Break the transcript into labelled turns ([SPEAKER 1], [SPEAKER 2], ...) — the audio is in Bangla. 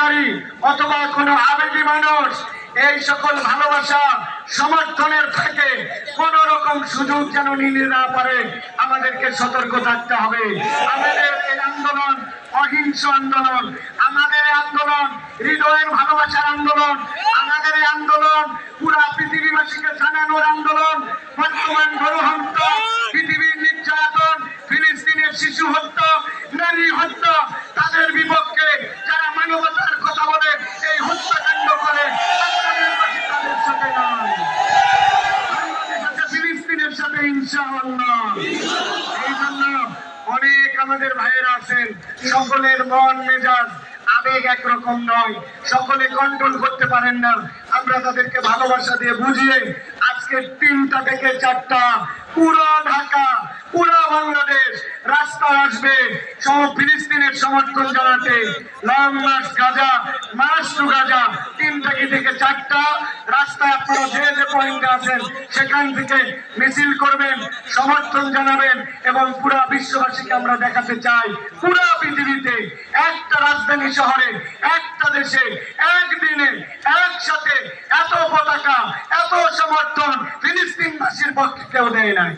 [SPEAKER 1] অধিকারী অথবা কোনো আবেগী মানুষ এই সকল ভালোবাসা সমর্থনের থেকে কোন রকম সুযোগ যেন নিতে না পারে, আমাদেরকে সতর্ক থাকতে হবে। আমাদের এই আন্দোলন অহিংস আন্দোলন, আমাদের এই আন্দোলন হৃদয়ের ভালোবাসার আন্দোলন, আমাদের এই আন্দোলন পুরা পৃথিবীবাসীকে জানানোর আন্দোলন। বর্তমান গণহত্যা, পৃথিবীর নির্যাতন, ফিলিস্তিনের শিশু হত্যা, নারী হত্যা, তাদের বিপক্ষে যারা মানবতার কথা বলে এই হত্যাকাণ্ড করে, বাংলাদেশবাসী তাদের সাথে নয়, বাংলাদেশ আছে ফিলিস্তিনের সাথে ইনশাআল্লাহ। এই জন্য অনেক আমাদের ভাইয়েরা আছেন, সকলের মন মেজাজ আবেগ একরকম নয়, সকলে কন্ট্রোল করতে পারেন না। আমরা তাদেরকে ভালোবাসা দিয়ে বুঝিয়ে আজকে 3টা থেকে 4টা পুরো ঢাকা, পুরো বাংলাদেশ রাস্তায় আসবে সব ফিলিস্তিনের সমর্থন জানাতে। Long March Gaza, March two Gaza, 3টা থেকে 4টা রাস্তায় আপনারা যে যে পয়েন্টে আছেন সেখান থেকে মিছিল করবেন, সমর্থন জানাবেন এবং পুরো বিশ্ববাসীকে আমরা দেখাতে চাই পুরো পৃথিবীতে একটা রাজধানী শহরে, একটা দেশে, একদিনে একসাথে এত পতাকা, এত সমর্থন ফিলিস্তিনবাসীর পক্ষে কেউ দেয় নাই।